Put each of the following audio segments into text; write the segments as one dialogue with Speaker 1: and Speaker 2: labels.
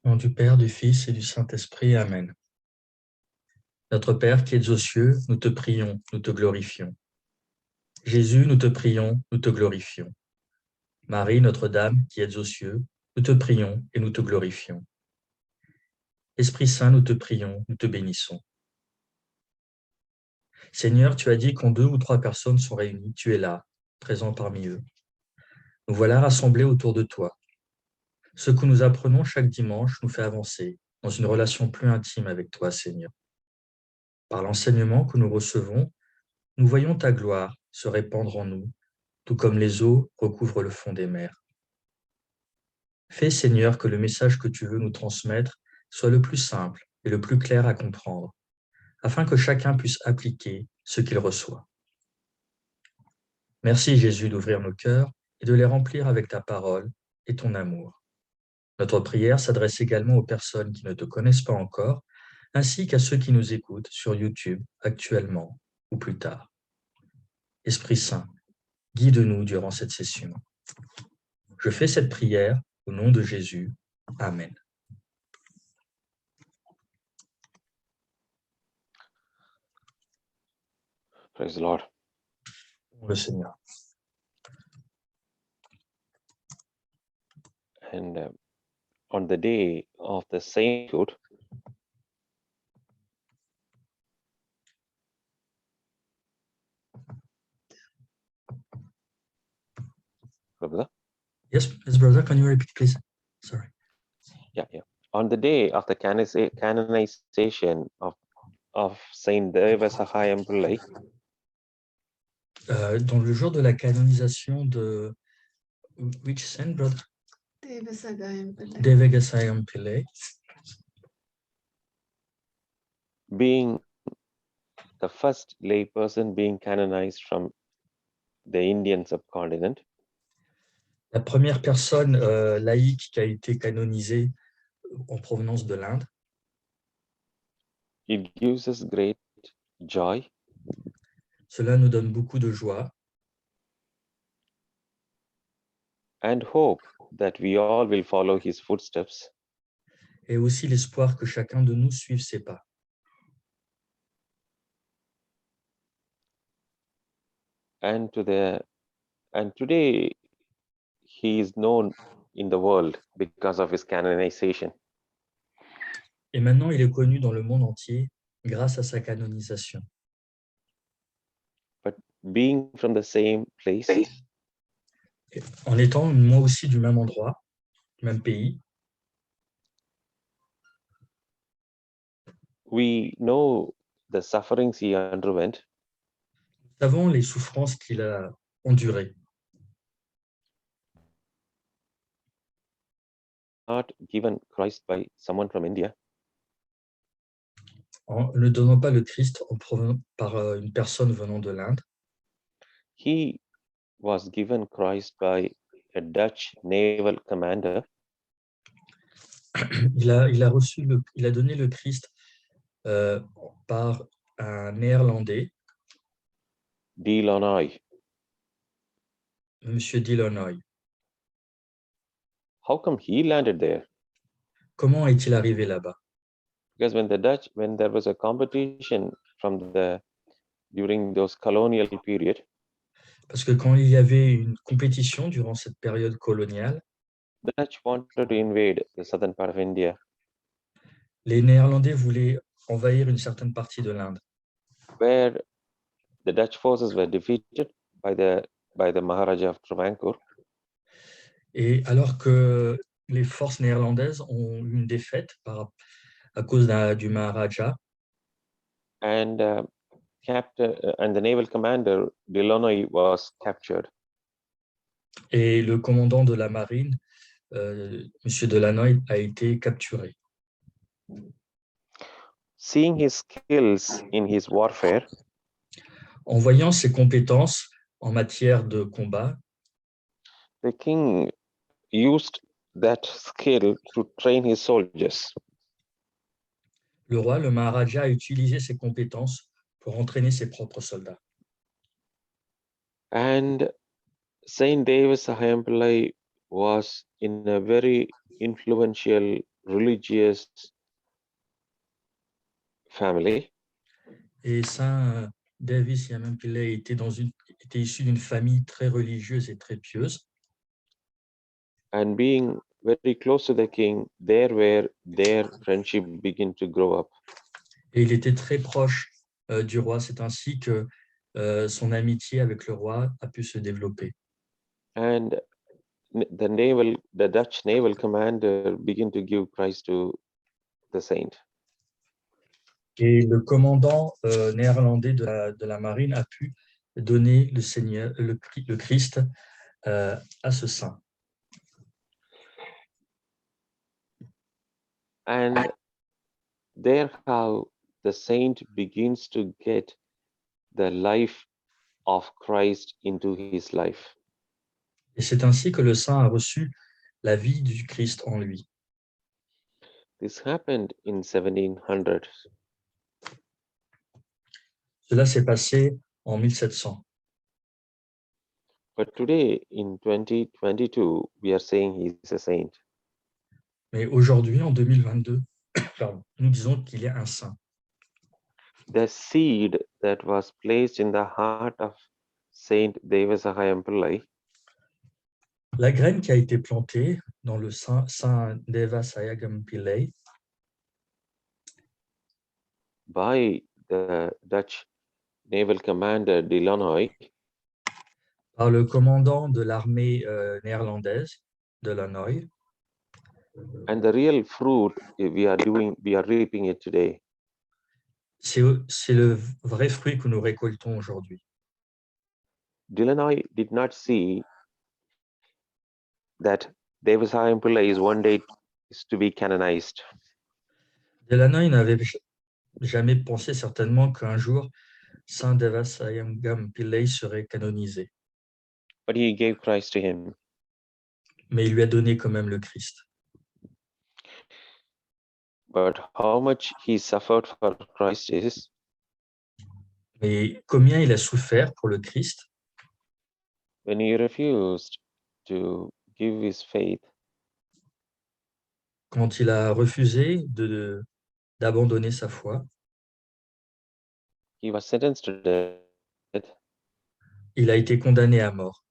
Speaker 1: Au nom du Père, du Fils et du Saint-Esprit. Amen. Notre Père qui es aux cieux, nous te prions, nous te glorifions. Jésus, nous te prions, nous te glorifions. Marie, Notre-Dame, qui es aux cieux, nous te prions et nous te glorifions. Esprit Saint, nous te prions, nous te bénissons. Seigneur, tu as dit quand 2 ou 3 personnes sont réunies, tu es là, présent parmi eux. Nous voilà rassemblés autour de toi. Ce que nous apprenons chaque dimanche nous fait avancer dans une relation plus intime avec toi, Seigneur. Par l'enseignement que nous recevons, nous voyons ta gloire se répandre en nous, tout comme les eaux recouvrent le fond des mers. Fais, Seigneur, que le message que tu veux nous transmettre soit le plus simple et le plus clair à comprendre, afin que chacun puisse appliquer ce qu'il reçoit. Merci, Jésus, d'ouvrir nos cœurs et de les remplir avec ta parole et ton amour. Notre prière s'adresse également aux personnes qui ne te connaissent pas encore, ainsi qu'à ceux qui nous écoutent sur YouTube actuellement ou plus tard. Esprit Saint, guide-nous durant cette session. Je fais cette prière au nom de Jésus. Amen.
Speaker 2: Praise the Lord.
Speaker 1: Le Seigneur.
Speaker 2: And on the day of the sainthood, brother?
Speaker 1: Yes, brother, can you repeat, please? Sorry.
Speaker 2: Yeah. On the day of the canonization of Saint Devasahayam Pillai,
Speaker 1: Dans le jour de la canonisation de which saint, brother? Devagasayam Pillai.
Speaker 2: being the first lay person being canonized from the Indian subcontinent,
Speaker 1: La première personne laïque qui a été canonisée en provenance de l'Inde.
Speaker 2: it gives us great joy
Speaker 1: Cela nous donne beaucoup de joie
Speaker 2: and hope that we all will follow his footsteps
Speaker 1: et aussi l'espoir que chacun de nous suive ses pas.
Speaker 2: and today he is known in the world because of his canonization.
Speaker 1: Et maintenant, il est connu dans le monde entier grâce à sa canonisation.
Speaker 2: But being from the same place,
Speaker 1: En étant moi aussi du même endroit, du même pays,
Speaker 2: we know the sufferings he underwent,
Speaker 1: nous savons les souffrances qu'il a endurées.
Speaker 2: not given Christ by someone from India,
Speaker 1: En ne donnant pas le Christ par une personne venant de l'Inde,
Speaker 2: he was given Christ by a Dutch naval commander
Speaker 1: il a donné le Christ par un néerlandais,
Speaker 2: Delonoy.
Speaker 1: Monsieur Delonoy.
Speaker 2: How come he landed there?
Speaker 1: Comment est-il arrivé là-bas?
Speaker 2: Because when there was a competition during those colonial period,
Speaker 1: Parce que quand il y avait une compétition durant cette période coloniale,
Speaker 2: the Dutch wanted to invade the southern part of India,
Speaker 1: les Néerlandais voulaient envahir une certaine partie de l'Inde.
Speaker 2: where the Dutch forces were defeated by the Maharaja of Travancore.
Speaker 1: Et alors que les forces néerlandaises ont eu une défaite à cause du Maharaja,
Speaker 2: And the naval commander Delonoy was captured.
Speaker 1: et le commandant de la marine, Monsieur Delannoy, a été capturé.
Speaker 2: Seeing his skills in his warfare,
Speaker 1: En voyant ses compétences en matière de combat,
Speaker 2: the king used that skill to train his soldiers.
Speaker 1: le roi, le Maharaja, a utilisé ses compétences pour entraîner ses propres soldats.
Speaker 2: And Saint Devasahayam Pillai was in a very influential religious family,
Speaker 1: Et Saint Davis Yamampillai était issu d'une famille très religieuse et très pieuse.
Speaker 2: and being very close to the king, there where their friendship began to grow up.
Speaker 1: Et il était très proche du roi. C'est ainsi que son amitié avec le roi a pu se développer.
Speaker 2: And the Dutch naval commander began to give Christ to the saint.
Speaker 1: Et le commandant néerlandais de la marine a pu donner le Seigneur, le Christ à ce saint.
Speaker 2: And there how the saint begins to get the life of Christ into his life.
Speaker 1: Et c'est ainsi que le saint a reçu la vie du Christ en lui.
Speaker 2: This happened in 1700.
Speaker 1: Cela s'est passé en 1700.
Speaker 2: But today in 2022, we are saying he's a saint.
Speaker 1: Mais aujourd'hui, en 2022, pardon, nous disons qu'il est un saint.
Speaker 2: The seed that was placed in the heart of Saint Devasahayam Pillai
Speaker 1: La graine qui a été plantée dans le saint Devasayagam Pillai
Speaker 2: by the Dutch naval commander Delanoy
Speaker 1: par le commandant de l'armée néerlandaise de Lannoy,
Speaker 2: and the real fruit we are reaping it today.
Speaker 1: c'est le vrai fruit que nous récoltons aujourd'hui.
Speaker 2: Delanoy did not see that Devasahayam Pillai is one day is to be canonized.
Speaker 1: Delanoy n'avait jamais pensé certainement qu'un jour Saint Devasayagam Pillai serait canonisé,
Speaker 2: But he gave Christ to him.
Speaker 1: mais il lui a donné quand même le Christ.
Speaker 2: But how much he suffered for Christ is
Speaker 1: Mais combien il a souffert pour le Christ
Speaker 2: when he refused to give his faith.
Speaker 1: quand il a refusé d'abandonner sa foi.
Speaker 2: He was sentenced to death.
Speaker 1: Il a été condamné à mort.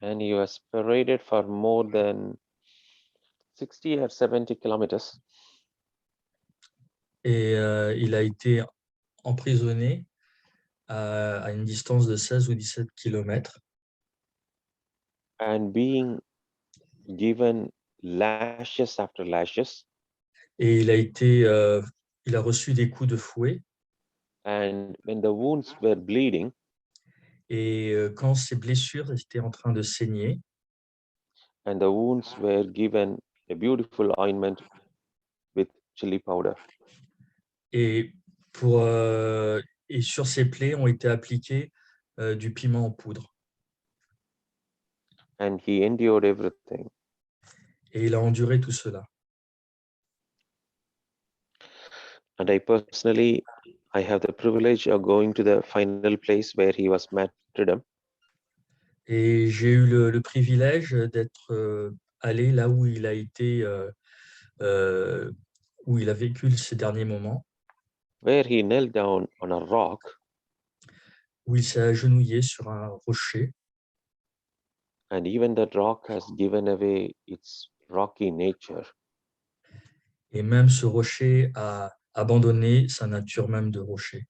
Speaker 2: And he was paraded for more than 60 or 70 kilometers.
Speaker 1: Et il a été emprisonné à une distance de 16 ou 17 kilomètres.
Speaker 2: And being given lashes after lashes.
Speaker 1: Et il a reçu des coups de fouet.
Speaker 2: And when the wounds were bleeding,
Speaker 1: et quand ses blessures étaient en train de saigner,
Speaker 2: and the wounds were given a beautiful ointment with chili powder.
Speaker 1: et sur ses plaies ont été appliqués du piment en poudre.
Speaker 2: And he endured everything.
Speaker 1: Et il a enduré tout cela.
Speaker 2: And I personally, I have the privilege of going to the final place where he was martyrdom.
Speaker 1: Et j'ai eu le privilège d'être allé là où il a été, où il a vécu ces derniers moments,
Speaker 2: Where he knelt down on a rock.
Speaker 1: Où il s'est agenouillé sur un rocher.
Speaker 2: And even that rock has given away its rocky nature.
Speaker 1: Et même ce rocher a abandonné sa nature même de rocher.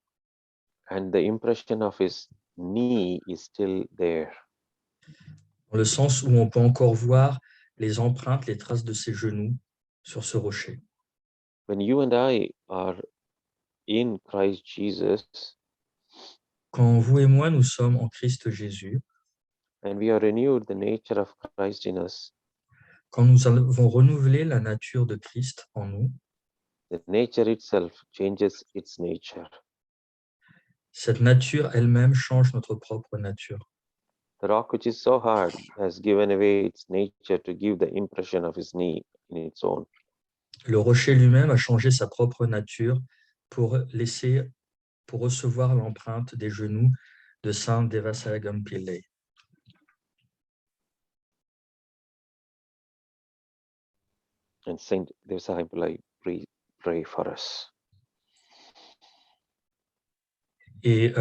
Speaker 2: And the impression of his knee is still there.
Speaker 1: Dans le sens où on peut encore voir les empreintes, les traces de ses genoux sur ce rocher.
Speaker 2: When you and I are in Christ Jesus,
Speaker 1: quand vous et moi, nous sommes en Christ Jésus,
Speaker 2: and we are renewed the nature of Christ in us,
Speaker 1: quand nous avons renouvelé la nature de Christ en nous,
Speaker 2: the nature itself changes its nature.
Speaker 1: cette nature elle-même change notre propre nature.
Speaker 2: The rock which is so hard has given away its nature to give the impression of his knee in its own.
Speaker 1: Le rocher lui-même a changé sa propre nature pour recevoir l'empreinte des genoux de Saint Devasayagam Pillai.
Speaker 2: And Saint Devasahipillai pray for us.
Speaker 1: Et,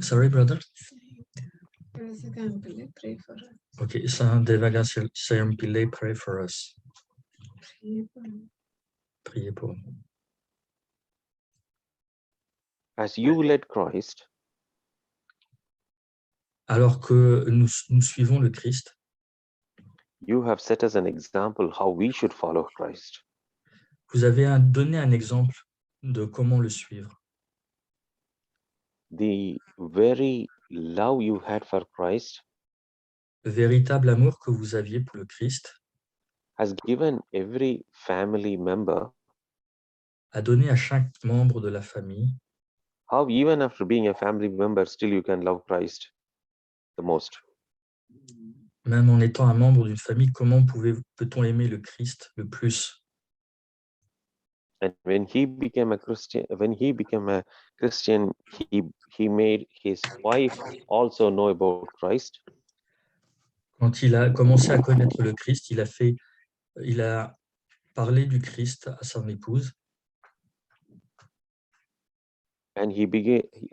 Speaker 1: sorry, brother?
Speaker 3: Pray for us.
Speaker 1: Ok, Saint Devasahipillai Pillai, pray for us. Priez pour nous.
Speaker 2: As you led Christ,
Speaker 1: Alors que nous suivons le Christ,
Speaker 2: you have set us an example how we should follow Christ.
Speaker 1: vous avez donné un exemple de comment le suivre.
Speaker 2: The very love you had for Christ
Speaker 1: Le véritable amour que vous aviez pour le Christ
Speaker 2: has given every family member
Speaker 1: a donné à chaque membre de la famille,
Speaker 2: how even after being a family member, still you can love Christ the most.
Speaker 1: même en étant un membre d'une famille, comment peut-on aimer le Christ le plus?
Speaker 2: And when he became a Christian, he made his wife also know about Christ.
Speaker 1: Quand il a commencé à connaître le Christ, il a parlé du Christ à son épouse.
Speaker 2: And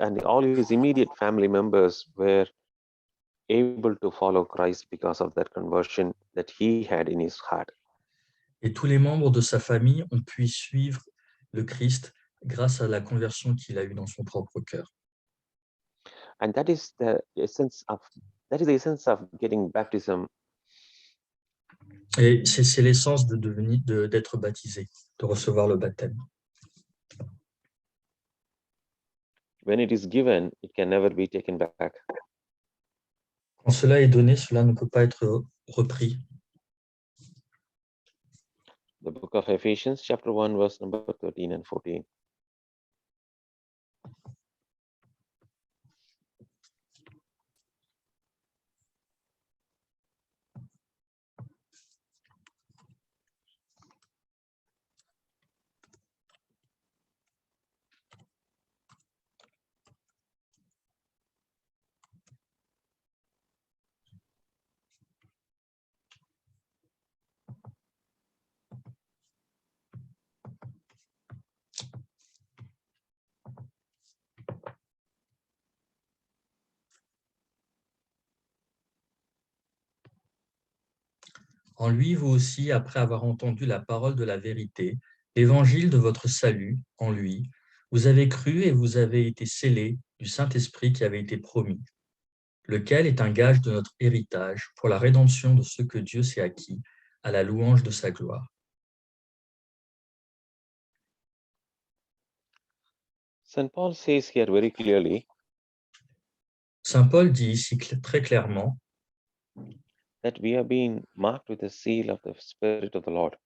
Speaker 2: and all his immediate family members were able to follow Christ because of that conversion that he had in his heart.
Speaker 1: Et tous les membres de sa famille ont pu suivre le Christ grâce à la conversion qu'il a eue dans son propre cœur.
Speaker 2: And that is the essence of getting baptism.
Speaker 1: Et c'est l'essence d'être baptisé, de recevoir le baptême.
Speaker 2: When it is given, it can never be taken back.
Speaker 1: Quand cela est donné, cela ne peut pas être repris.
Speaker 2: The book of Ephesians, chapter 1, verse number 13 and 14.
Speaker 1: En lui, vous aussi, après avoir entendu la parole de la vérité, l'évangile de votre salut, en lui, vous avez cru et vous avez été scellés du Saint-Esprit qui avait été promis, lequel est un gage de notre héritage pour la rédemption de ceux que Dieu s'est acquis à la louange de sa gloire.
Speaker 2: St. Paul says here very clearly
Speaker 1: Saint Paul dit ici très clairement
Speaker 2: that we have been marked with the seal of the Spirit of the Lord.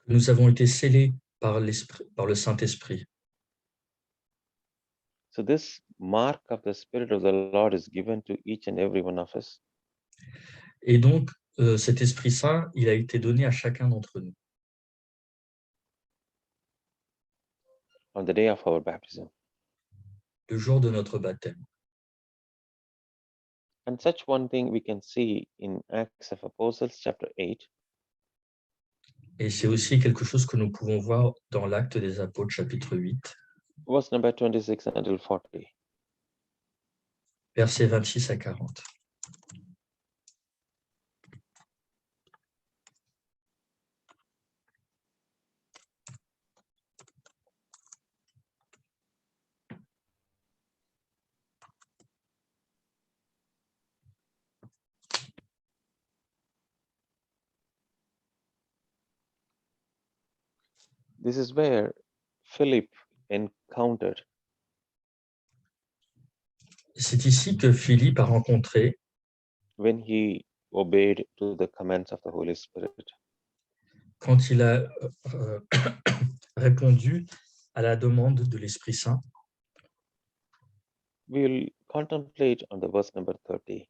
Speaker 1: que nous avons été scellés par le Saint-Esprit.
Speaker 2: So this mark of the Spirit of the Lord is given to each and every one of us.
Speaker 1: Et donc, cet Esprit Saint, il a été donné à chacun d'entre nous.
Speaker 2: On the day of our baptism.
Speaker 1: Le jour de notre baptême.
Speaker 2: And such one thing we can see in Acts of Apostles, chapter 8.
Speaker 1: Et c'est aussi quelque chose que nous pouvons voir dans l'Acte des Apôtres, chapitre 8,
Speaker 2: Verse number 26 until 40.
Speaker 1: versets 26 à 40.
Speaker 2: This is where Philip encountered.
Speaker 1: C'est ici que Philippe a rencontré,
Speaker 2: When he obeyed to the commands of the Holy Spirit.
Speaker 1: quand il a répondu à la demande de l'Esprit Saint.
Speaker 2: We will contemplate on the verse number 30.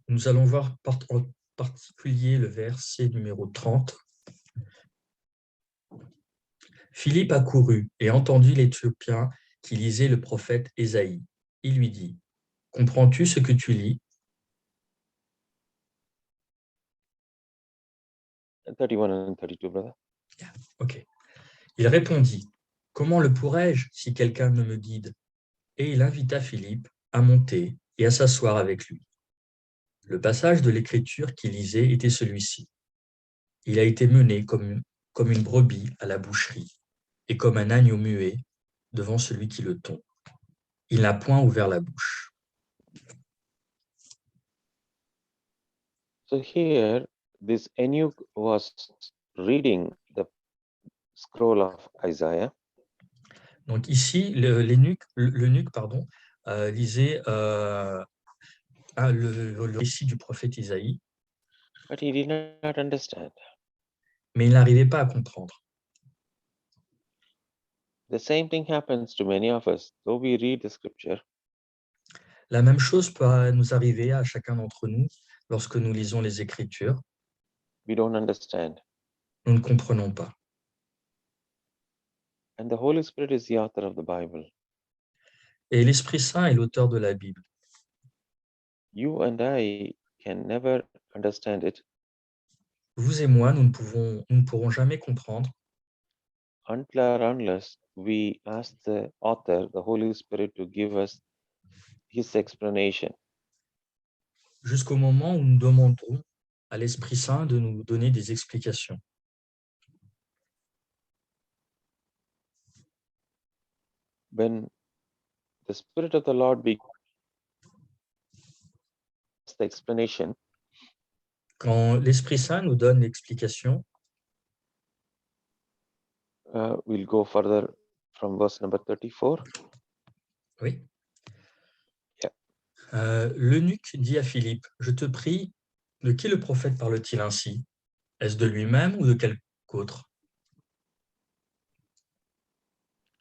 Speaker 1: Nous allons voir en particulier le verset numéro 30. Philippe accourut et entendit l'Éthiopien qui lisait le prophète Ésaïe. Il lui dit, « Comprends-tu ce que tu lis »
Speaker 2: 31 and 32, brother.
Speaker 1: Ok. Il répondit, « Comment le pourrais-je si quelqu'un ne me guide ?» Et il invita Philippe à monter et à s'asseoir avec lui. Le passage de l'Écriture qu'il lisait était celui-ci. Il a été mené comme une brebis à la boucherie et comme un agneau muet devant celui qui le tond. Il n'a point ouvert la bouche.
Speaker 2: So here, this eunuch was reading the scroll of Isaiah,
Speaker 1: Donc ici, l'eunuque lisait le récit du prophète Isaïe,
Speaker 2: but he did not understand.
Speaker 1: mais il n'arrivait pas à comprendre.
Speaker 2: The same thing happens to many of us. Though we read the scripture,
Speaker 1: La même chose peut nous arriver à chacun d'entre nous lorsque nous lisons les Écritures.
Speaker 2: we don't understand.
Speaker 1: Nous ne comprenons pas.
Speaker 2: And the Holy Spirit is the author of the Bible.
Speaker 1: Et l'Esprit Saint est l'auteur de la Bible.
Speaker 2: You and I can never understand it
Speaker 1: Vous et moi, nous ne pourrons jamais comprendre
Speaker 2: until or unless we ask the author, the Holy Spirit, to give us his explanation.
Speaker 1: jusqu'au moment où nous demanderons à l'Esprit Saint de nous donner des explications.
Speaker 2: When the Spirit of the Lord begins the explanation,
Speaker 1: Quand l'Esprit Saint nous donne l'explication,
Speaker 2: we'll go further from verse number 34.
Speaker 1: oui.
Speaker 2: Yeah.
Speaker 1: L'eunuque dit à Philippe, « Je te prie, de qui le prophète parle-t-il ainsi? Est-ce de lui-même ou de quelque autre ?»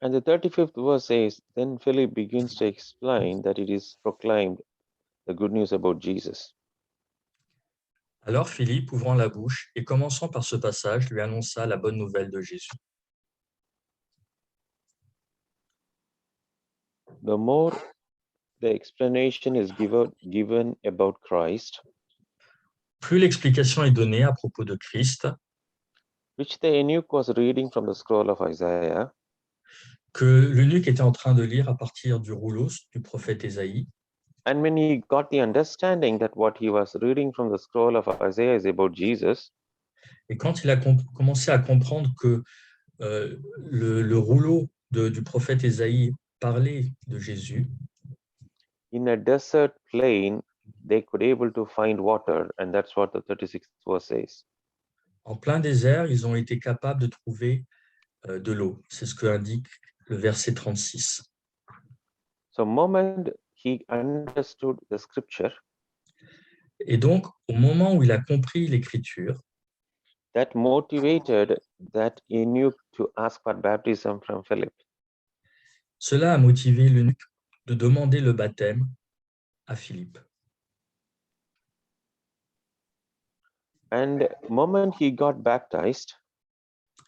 Speaker 2: And the 35th verse says, Then Philip begins to explain that it is proclaimed the good news about Jesus.
Speaker 1: Alors Philippe, ouvrant la bouche et commençant par ce passage, lui annonça la bonne nouvelle de Jésus.
Speaker 2: The more the explanation is given about Christ,
Speaker 1: Plus l'explication est donnée à propos de Christ,
Speaker 2: which the eunuch was reading from the scroll of Isaiah,
Speaker 1: que l'eunuque était en train de lire à partir du rouleau du prophète Ésaïe,
Speaker 2: and when he got the understanding that what he was reading from the scroll of Isaiah is about Jesus,
Speaker 1: et quand il a commencé à comprendre que le rouleau du prophète Ésaïe parlait de Jésus,
Speaker 2: in a desert plain, they could able to find water, and that's what the 36th verse says.
Speaker 1: en plein désert, ils ont été capables de trouver de l'eau. C'est ce que indique le verset 36.
Speaker 2: So, moment he understood the scripture,
Speaker 1: Et donc, au moment où il a compris l'Écriture,
Speaker 2: that motivated that eunuch to ask for baptism from Philip.
Speaker 1: cela a motivé l'eunuque de demander le baptême à Philippe.
Speaker 2: And moment he got baptized,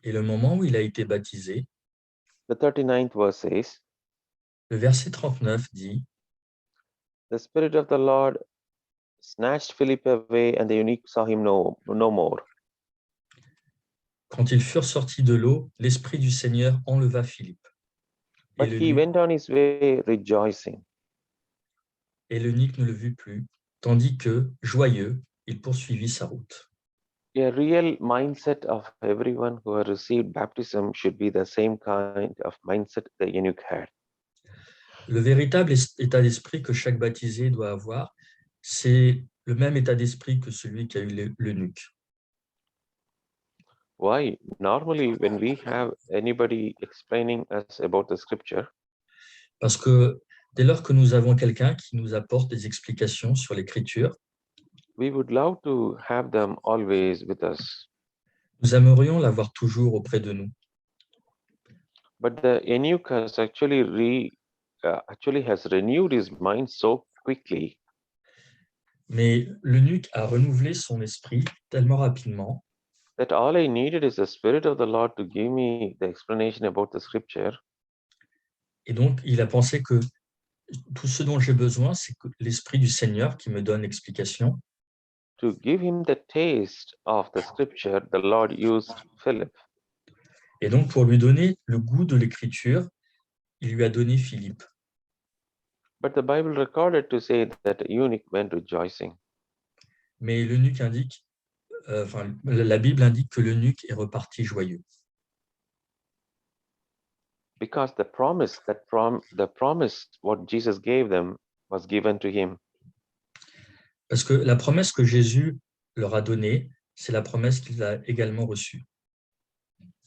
Speaker 1: Et le moment où il a été baptisé,
Speaker 2: the 39th verse says,
Speaker 1: le verset 39 dit,
Speaker 2: the Spirit of the Lord snatched Philip away, and the eunuch saw him no more.
Speaker 1: quand ils furent sortis de l'eau, l'Esprit du Seigneur enleva Philippe. Et
Speaker 2: But he went on his way rejoicing.
Speaker 1: l'eunuque ne le vit plus, tandis que, joyeux, il poursuivit sa route.
Speaker 2: A real mindset of everyone who has received baptism should be the same kind of mindset the eunuch had.
Speaker 1: Le véritable état d'esprit que chaque baptisé doit avoir, c'est le même état d'esprit que celui qu'a eu l'eunuque.
Speaker 2: Why? Normally, when we have anybody explaining us about the scripture,
Speaker 1: Parce que dès lors que nous avons quelqu'un qui nous apporte des explications sur l'Écriture,
Speaker 2: we would love to have them always with us.
Speaker 1: nous aimerions l'avoir toujours auprès de nous.
Speaker 2: But the eunuch has actually has renewed his mind so quickly
Speaker 1: Mais l'eunuque a renouvelé son esprit tellement rapidement
Speaker 2: that all I needed is the Spirit of the Lord to give me the explanation about the scripture.
Speaker 1: et donc il a pensé que tout ce dont j'ai besoin, c'est que l'Esprit du Seigneur qui me donne l'explication.
Speaker 2: to give him the taste of the scripture, the Lord used Philip.
Speaker 1: Et donc, pour lui donner le goût de l'écriture, il lui a donné Philippe.
Speaker 2: But the Bible recorded to say that the eunuch went rejoicing.
Speaker 1: Mais l'eunuque indique, la Bible indique que l'eunuque est reparti joyeux.
Speaker 2: Because the promise what Jesus gave them was given to him.
Speaker 1: Parce que la promesse que Jésus leur a donnée, c'est la promesse qu'il a également reçue.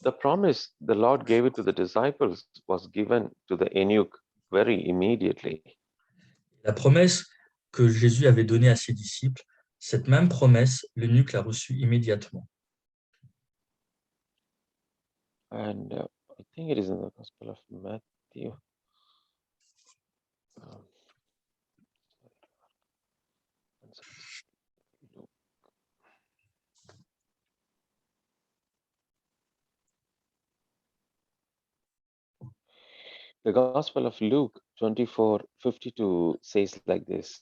Speaker 2: The promise the Lord gave it to the disciples was given to the eunuch very immediately.
Speaker 1: La promesse que Jésus avait donnée à ses disciples, cette même promesse, l'eunuque l'a reçue immédiatement.
Speaker 2: And I think it is in the Gospel of Matthew. Um, The Gospel of Luke 24:52 says like this.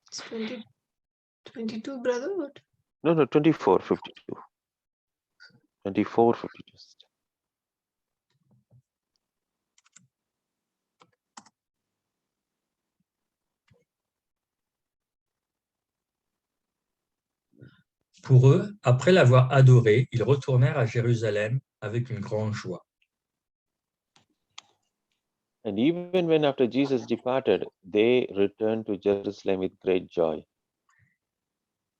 Speaker 3: It's 22, brother. What?
Speaker 2: No, 24:52. 24:52.
Speaker 1: Pour eux, après l'avoir adoré, ils retournèrent à Jérusalem avec une grande joie.
Speaker 2: And even when after Jesus departed, they returned to Jerusalem with great joy.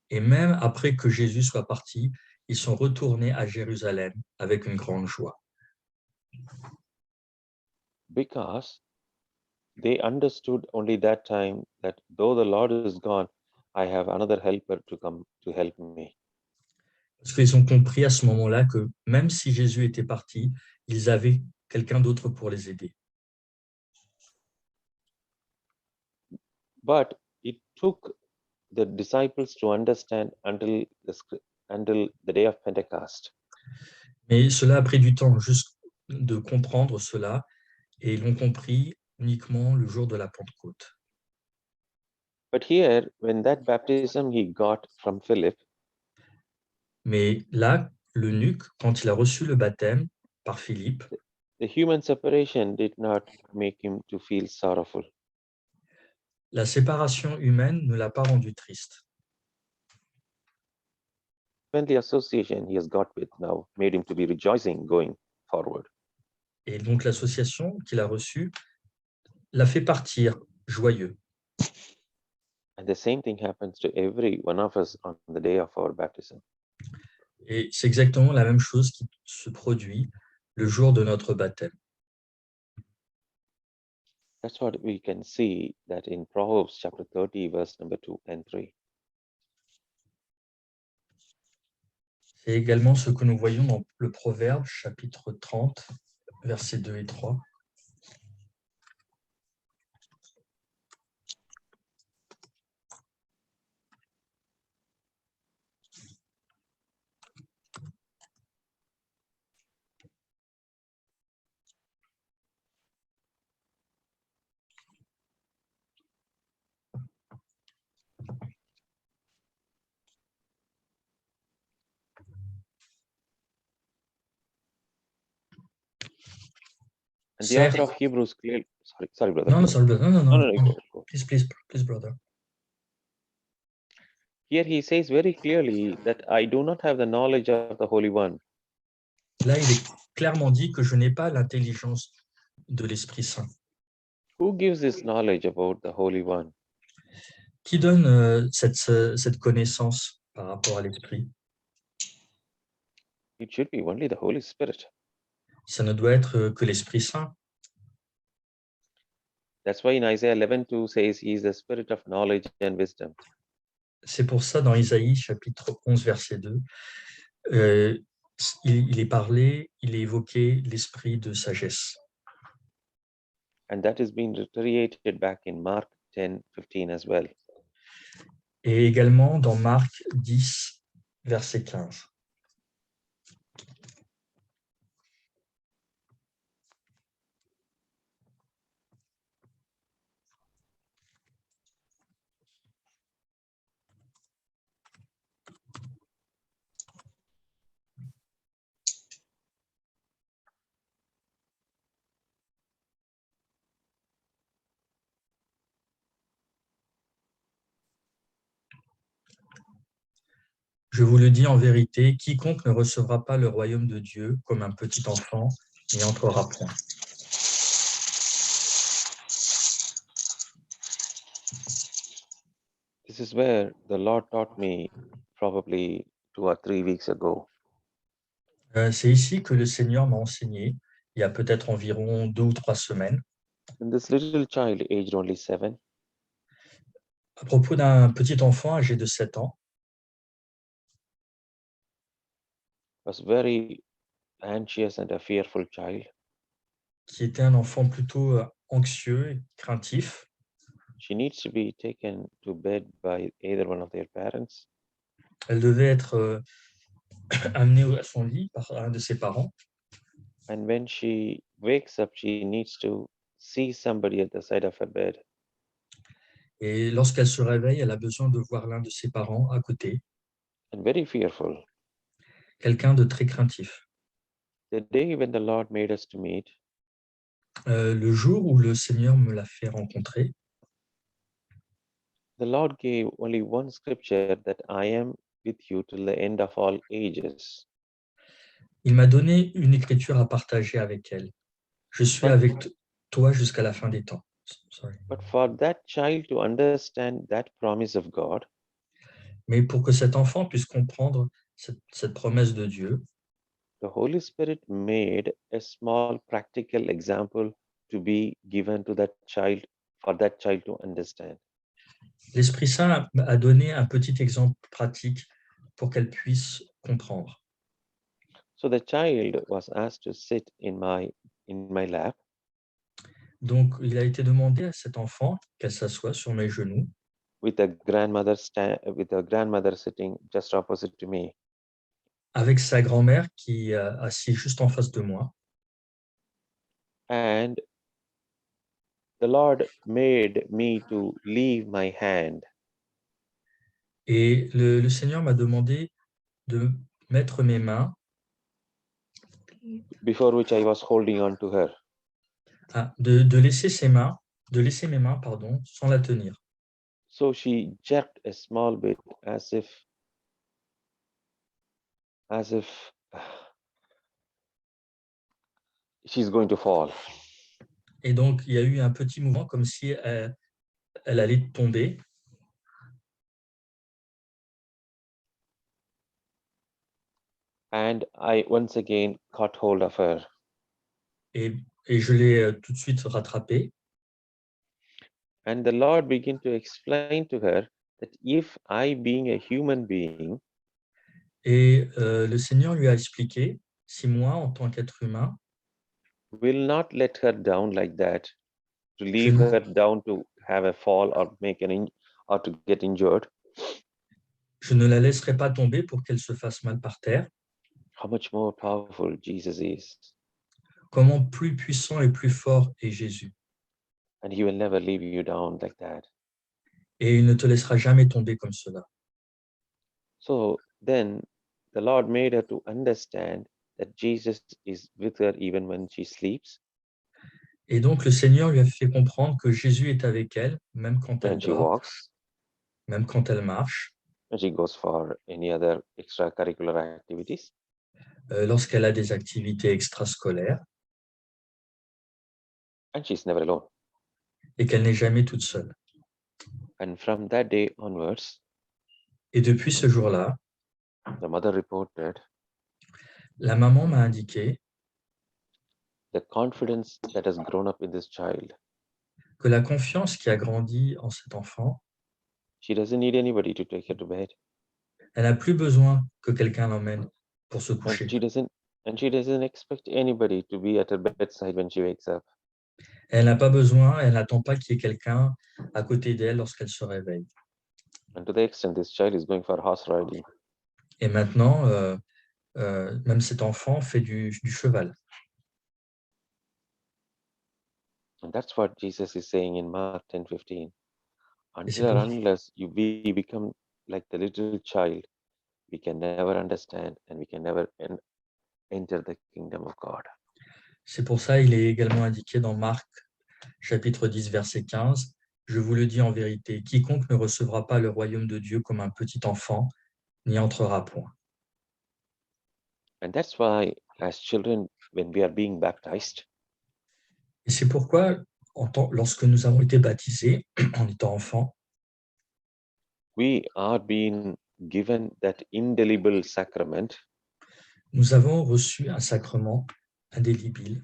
Speaker 1: Et même après que Jésus soit parti, ils sont retournés à Jérusalem avec une grande joie.
Speaker 2: Because they understood only that time that though the Lord is gone, I have another helper to come to help me.
Speaker 1: Parce qu'ils ont compris à ce moment-là que même si Jésus était parti, ils avaient quelqu'un d'autre pour les aider.
Speaker 2: But it took the disciples to understand until the day of Pentecost.
Speaker 1: Mais cela a pris du temps juste de comprendre cela, et ils l'ont compris uniquement le jour de la Pentecôte.
Speaker 2: But here, when that baptism he got from Philip,
Speaker 1: Mais là, l'eunuque, quand il a reçu le baptême par Philippe,
Speaker 2: the human separation did not make him to feel sorrowful.
Speaker 1: la séparation humaine ne l'a pas rendu triste.
Speaker 2: When the association he has got with now made him to be rejoicing going forward.
Speaker 1: Et donc l'association qu'il a reçue l'a fait partir joyeux.
Speaker 2: And the same thing happens to every one of us on the day of our baptism.
Speaker 1: Et c'est exactement la même chose qui se produit le jour de notre baptême.
Speaker 2: That's what we can see that in Proverbs chapter 30, verse number 2 and 3.
Speaker 1: C'est également ce que nous voyons dans le Proverbe, chapitre 30, versets 2 et 3.
Speaker 2: And the author of Hebrews clearly, sorry, brother.
Speaker 1: Non, sorry, brother. No,
Speaker 2: No, go.
Speaker 1: Please, brother.
Speaker 2: Here he says very clearly that I do not have the knowledge of the Holy One.
Speaker 1: Là, il est clairement dit que je n'ai pas l'intelligence de l'Esprit Saint.
Speaker 2: Who gives this knowledge about the Holy One?
Speaker 1: Qui donne cette connaissance par rapport à l'Esprit?
Speaker 2: It should be only the Holy Spirit.
Speaker 1: Ça ne doit être que l'Esprit Saint.
Speaker 2: That's why in Isaiah 11:2 says he is the spirit of knowledge and wisdom.
Speaker 1: C'est pour ça, dans Isaïe, chapitre 11, verset 2, il est parlé, il est évoqué l'esprit de sagesse.
Speaker 2: And that is being reiterated back in Mark 10:15 as well.
Speaker 1: Et également dans Marc 10, verset 15. Je vous le dis en vérité, quiconque ne recevra pas le royaume de Dieu comme un petit enfant n'y entrera point.
Speaker 2: This is where the Lord taught me probably 2 or 3 weeks ago.
Speaker 1: C'est ici que le Seigneur m'a enseigné, il y a peut-être environ 2 ou 3 semaines,
Speaker 2: And this little child, aged only 7,
Speaker 1: à propos d'un petit enfant âgé de 7 ans
Speaker 2: was very anxious and a fearful child.
Speaker 1: qui était un enfant plutôt anxieux et craintif.
Speaker 2: She needs to be taken to bed by either one of their parents.
Speaker 1: Elle devait être amenée à son lit par un de ses parents.
Speaker 2: And when she wakes up, she needs to see somebody at the side of her bed.
Speaker 1: Et lorsqu'elle se réveille, elle a besoin de voir l'un de ses parents à côté,
Speaker 2: And very fearful.
Speaker 1: quelqu'un de très craintif.
Speaker 2: The day when the Lord made us to meet,
Speaker 1: Le jour où le Seigneur me l'a fait rencontrer,
Speaker 2: the Lord gave only one scripture that I am with you till the end of all ages.
Speaker 1: il m'a donné une écriture à partager avec elle. Je suis
Speaker 2: But-
Speaker 1: avec toi jusqu'à la fin des temps. Sorry.
Speaker 2: But for that child to understand that promise of God,
Speaker 1: Mais pour que cet enfant puisse comprendre cette promesse de Dieu,
Speaker 2: the Holy Spirit made a small practical example to be given to that child for that child to understand.
Speaker 1: l'Esprit Saint a donné un petit exemple pratique pour qu'elle puisse comprendre.
Speaker 2: So the child was asked to sit in my lap,
Speaker 1: Donc, il a été demandé à cet enfant qu'elle s'assoie sur mes genoux
Speaker 2: with a grandmother sitting just opposite to me.
Speaker 1: avec sa grand-mère qui est assise juste en face de moi.
Speaker 2: And the Lord made me to leave my hand.
Speaker 1: Et le Seigneur m'a demandé de mettre mes mains,
Speaker 2: Before which I was holding on to her.
Speaker 1: de laisser mes mains, pardon, sans la tenir.
Speaker 2: So she jerked a small bit as if she's going to fall.
Speaker 1: Et donc, il y a eu un petit mouvement comme si elle allait tomber.
Speaker 2: And I once again caught hold of her.
Speaker 1: Et je l'ai tout de suite rattrapée.
Speaker 2: And the Lord began to explain to her that if I, being a human being,
Speaker 1: Et le Seigneur lui a expliqué, si moi, en tant qu'être humain,
Speaker 2: will not let her down like that, to leave
Speaker 1: ne-
Speaker 2: her down to have a fall or or to get injured,
Speaker 1: je ne la laisserai pas tomber pour qu'elle se fasse mal par terre.
Speaker 2: how much more powerful Jesus is.
Speaker 1: Comment plus puissant et plus fort est Jésus.
Speaker 2: And he will never leave you down like that.
Speaker 1: Et il ne te laissera jamais tomber comme cela.
Speaker 2: So then the Lord made her to understand that Jesus is with her even when she sleeps,
Speaker 1: Et donc, le Seigneur lui a fait comprendre que Jésus est avec elle, même quand elle
Speaker 2: when she
Speaker 1: dort,
Speaker 2: walks,
Speaker 1: même quand elle marche,
Speaker 2: when she goes for any other extracurricular activities,
Speaker 1: lorsqu'elle a des activités extrascolaires,
Speaker 2: and she's never alone.
Speaker 1: et qu'elle n'est jamais toute seule.
Speaker 2: And from that day onwards,
Speaker 1: Et depuis ce jour-là,
Speaker 2: the mother reported
Speaker 1: la maman m'a indiqué
Speaker 2: the confidence that has grown up in this child.
Speaker 1: que la confiance qui a grandi en cet enfant,
Speaker 2: She doesn't need anybody to take her to bed,
Speaker 1: elle n'a plus besoin que quelqu'un l'emmène pour se
Speaker 2: and
Speaker 1: coucher.
Speaker 2: she doesn't expect anybody to be at her bedside when she wakes up.
Speaker 1: Elle n'a pas besoin, elle n'attend pas qu'il y ait quelqu'un à côté d'elle lorsqu'elle se réveille.
Speaker 2: And to the extent this child is going for horse riding.
Speaker 1: Et maintenant, même cet enfant fait du cheval.
Speaker 2: And that's what Jesus is saying in Mark 10:15.
Speaker 1: Et c'est
Speaker 2: Until or
Speaker 1: pour,
Speaker 2: unless we become like the little child, we can never understand and we can never enter the kingdom of God.
Speaker 1: c'est pour ça il est également indiqué dans Marc, chapitre 10, verset 15. Je vous le dis en vérité, quiconque ne recevra pas le royaume de Dieu comme un petit enfant n'y entrera point.
Speaker 2: And that's why, as children, when we are being baptized,
Speaker 1: Et c'est pourquoi, lorsque nous avons été baptisés en étant enfants,
Speaker 2: we are being given that indelible sacrament,
Speaker 1: nous avons reçu un sacrement indélébile.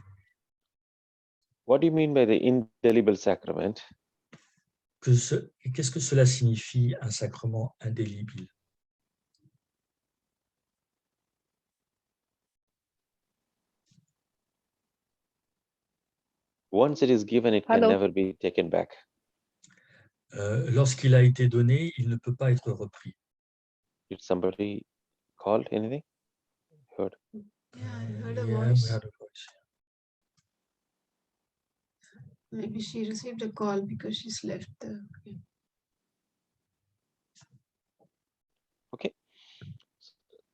Speaker 2: what do you mean by the indelible sacrament?
Speaker 1: Qu'est-ce que cela signifie, un sacrement indélébile?
Speaker 2: Once it is given, it can
Speaker 3: Hello.
Speaker 2: never be taken back.
Speaker 1: Lorsqu'il a été donné, il ne peut pas être repris.
Speaker 2: Did somebody call anything? Heard?
Speaker 3: Yeah, I heard a
Speaker 1: Yeah, we
Speaker 3: voice.
Speaker 1: had a voice.
Speaker 3: Maybe she received a call because she's left the.
Speaker 2: Okay.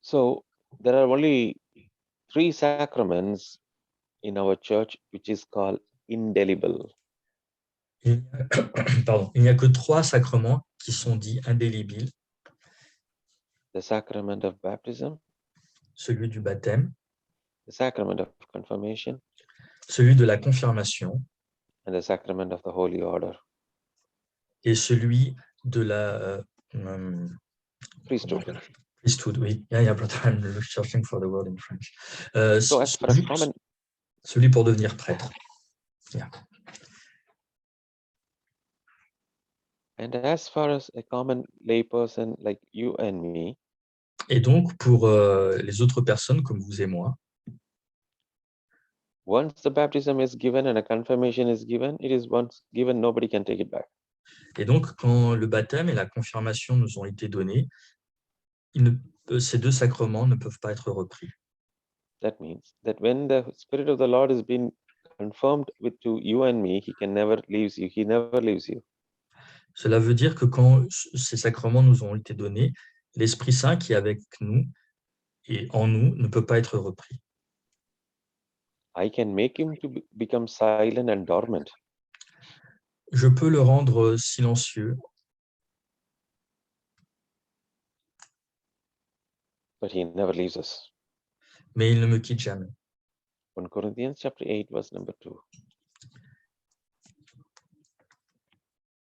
Speaker 2: So there are only 3 sacraments in our church, which is called indelible.
Speaker 1: Pardon, il n'y a que 3 sacrements qui sont dits indélébiles.
Speaker 2: The sacrament of baptism,
Speaker 1: Celui du baptême,
Speaker 2: the sacrament of confirmation,
Speaker 1: celui de la confirmation
Speaker 2: and the sacrament of the holy order,
Speaker 1: et celui de la
Speaker 2: priesthood.
Speaker 1: priesthood. Oui, yeah, but I'm searching for the word in French.
Speaker 2: So as for a common,
Speaker 1: celui pour devenir prêtre. Yeah.
Speaker 2: and as far as a common lay person like you and me,
Speaker 1: Et donc, pour les autres personnes comme vous et moi,
Speaker 2: once the baptism is given and a confirmation is given, it is once given, nobody can take it back.
Speaker 1: et donc quand le baptême et la confirmation nous ont été donnés, ces 2 sacrements ne peuvent pas être repris.
Speaker 2: That means that when the Spirit of the Lord has been confirmed to you and me, he can never leaves you. He never leaves you.
Speaker 1: Cela veut dire que quand ces sacrements nous ont été donnés, l'Esprit Saint qui est avec nous et en nous ne peut pas être repris.
Speaker 2: I can make him to become silent and dormant.
Speaker 1: Je peux le rendre silencieux,
Speaker 2: But he never leaves us.
Speaker 1: mais il ne me quitte jamais.
Speaker 2: 1 Corinthians chapter 8, verse number 2.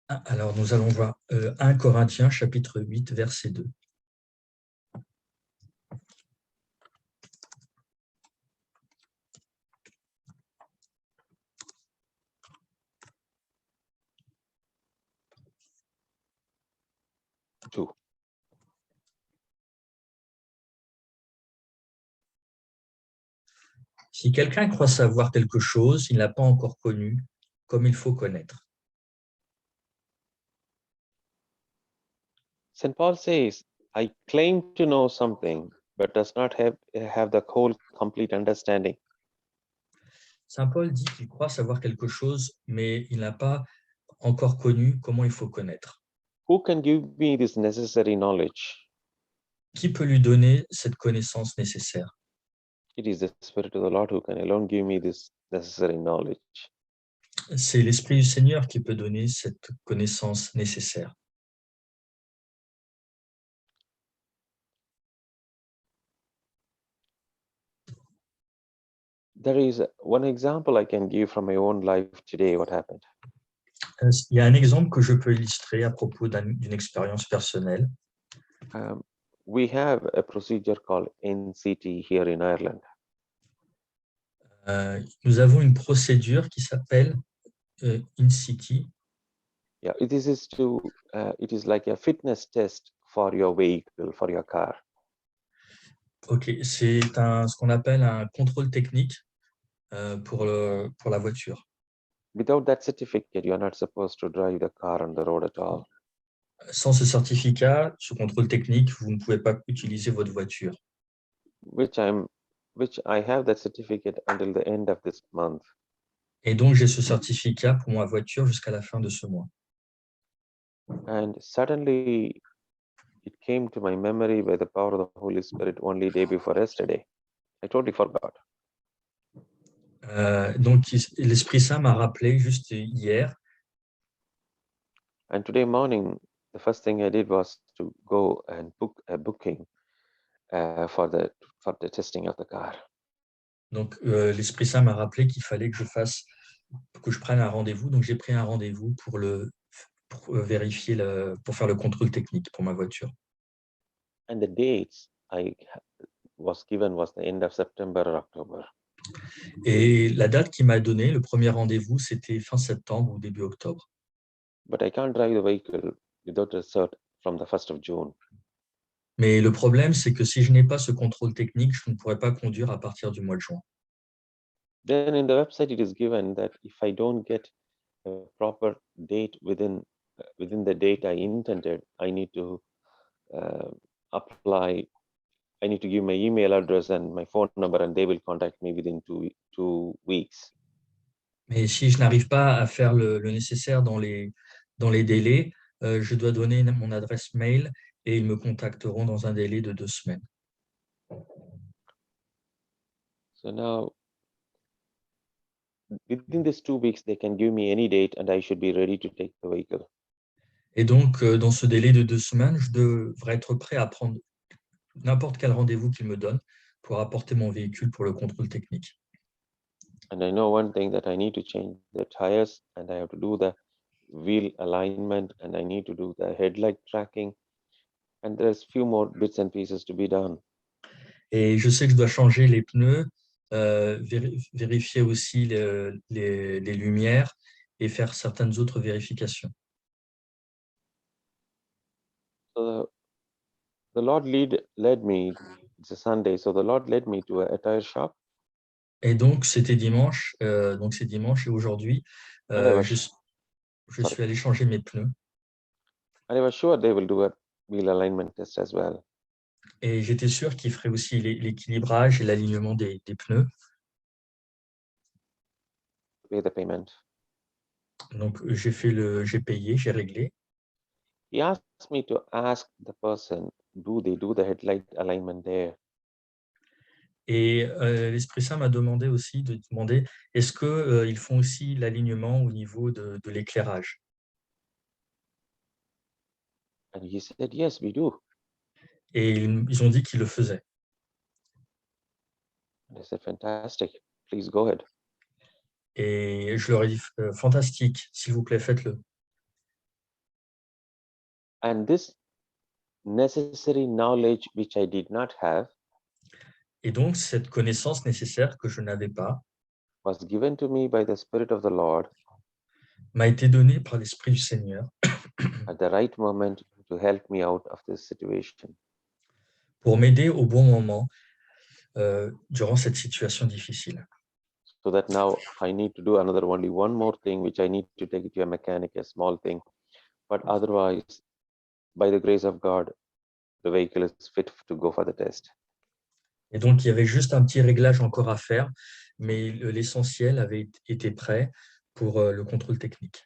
Speaker 1: Alors, nous allons voir 1 Corinthiens, chapitre 8, verset 2. Si quelqu'un croit savoir quelque chose, il n'a pas encore connu comme il faut connaître.
Speaker 2: St. Paul says, I claim to know something, but does not have the whole complete understanding.
Speaker 1: Saint Paul dit qu'il croit savoir quelque chose, mais il n'a pas encore connu comment il faut connaître.
Speaker 2: Who can give me this necessary knowledge?
Speaker 1: Qui peut lui donner cette connaissance nécessaire?
Speaker 2: It is the Spirit of the Lord who can alone give me this necessary knowledge.
Speaker 1: C'est l'Esprit du Seigneur qui peut donner cette connaissance nécessaire.
Speaker 2: There is one example I can give from my own life today, what happened.
Speaker 1: Il y a un exemple que je peux illustrer à propos d'une expérience personnelle.
Speaker 2: We have a procedure called NCT here in Ireland.
Speaker 1: Nous avons une procédure qui s'appelle InCity.
Speaker 2: Yeah, it is like a fitness test for your vehicle, for your car.
Speaker 1: Ok, c'est ce qu'on appelle un contrôle technique pour la voiture.
Speaker 2: Without that certificate, you are not supposed to drive the car on the road at all.
Speaker 1: Sans ce certificat, ce contrôle technique, vous ne pouvez pas utiliser votre voiture.
Speaker 2: Which I have that certificate until the end of this month.
Speaker 1: Et donc, j'ai ce certificat pour ma voiture jusqu'à la fin de ce mois.
Speaker 2: And suddenly it came to my memory by the power of the Holy Spirit only day before yesterday. I totally forgot.
Speaker 1: Donc, l'Esprit Saint m'a rappelé juste hier.
Speaker 2: And today morning, the first thing I did was to go and book a booking for the testing of the car.
Speaker 1: Donc, l'Esprit Saint m'a rappelé qu'il fallait que je prenne un rendez-vous. Donc, j'ai pris un rendez-vous pour vérifier, pour faire le contrôle technique pour ma voiture.
Speaker 2: And the dates I was given was the end of September or October.
Speaker 1: Et la date qu'il m'a donnée, le premier rendez-vous, c'était fin septembre ou début octobre.
Speaker 2: But I can't drive the vehicle without a cert from the 1st of June.
Speaker 1: Mais le problème, c'est que si je n'ai pas ce contrôle technique, je ne pourrai pas conduire à partir du mois de juin.
Speaker 2: Then in the website, it is given that if I don't get a proper date within the date I intended, I need to apply. I need to give my email address and my phone number, and they will contact me within 2 weeks.
Speaker 1: Mais si je n'arrive pas à faire le nécessaire dans les délais, je dois donner mon adresse mail et ils me contacteront dans un délai de 2 semaines.
Speaker 2: So now, within these 2 weeks, they can give me any date, and I should be ready to take the vehicle.
Speaker 1: Et donc, dans ce délai de 2 semaines, je devrais être prêt à prendre n'importe quel rendez-vous qu'ils me donnent pour apporter mon véhicule pour le contrôle technique.
Speaker 2: And I know one thing, that I need to change the tires, and I have to do the wheel alignment, and I need to do the headlight tracking, and there's few more bits and pieces to be done.
Speaker 1: Et je sais que je dois changer les pneus, vérifier aussi les lumières et faire certaines autres vérifications.
Speaker 2: So the Lord led me. It's a Sunday, so the Lord led me to a tire shop.
Speaker 1: Et donc, c'était dimanche, donc c'est dimanche et aujourd'hui, je suis allé changer mes pneus.
Speaker 2: And I was sure they will do a wheel alignment test as well.
Speaker 1: Et j'étais sûr qu'ils feraient aussi l'équilibrage et l'alignement des pneus.
Speaker 2: Pay the payment.
Speaker 1: Donc, j'ai payé, j'ai réglé.
Speaker 2: He asked me to ask the person, do they do the headlight alignment there?
Speaker 1: Et l'Esprit Saint m'a demandé aussi de demander est-ce qu'ils font aussi l'alignement au niveau de l'éclairage.
Speaker 2: And he said, yes, we do.
Speaker 1: Et ils ont dit qu'ils le faisaient.
Speaker 2: And I said, fantastic, please go ahead.
Speaker 1: Et je leur ai dit fantastique, s'il vous plaît, faites-le.
Speaker 2: And this necessary knowledge which I did not have
Speaker 1: Et donc, cette connaissance nécessaire que je n'avais pas
Speaker 2: was given to me by the Spirit of the Lord
Speaker 1: m'a été donnée par l'Esprit du Seigneur
Speaker 2: at the right moment to help me out of this situation.
Speaker 1: pour m'aider au bon moment durant cette situation difficile.
Speaker 2: So that now I need to do only one more thing, which I need to take it to a mechanic, a small thing. But otherwise, by the grace of God, the vehicle is fit to go for the test.
Speaker 1: Et donc, il y avait juste un petit réglage encore à faire, mais l'essentiel avait été prêt pour le contrôle technique.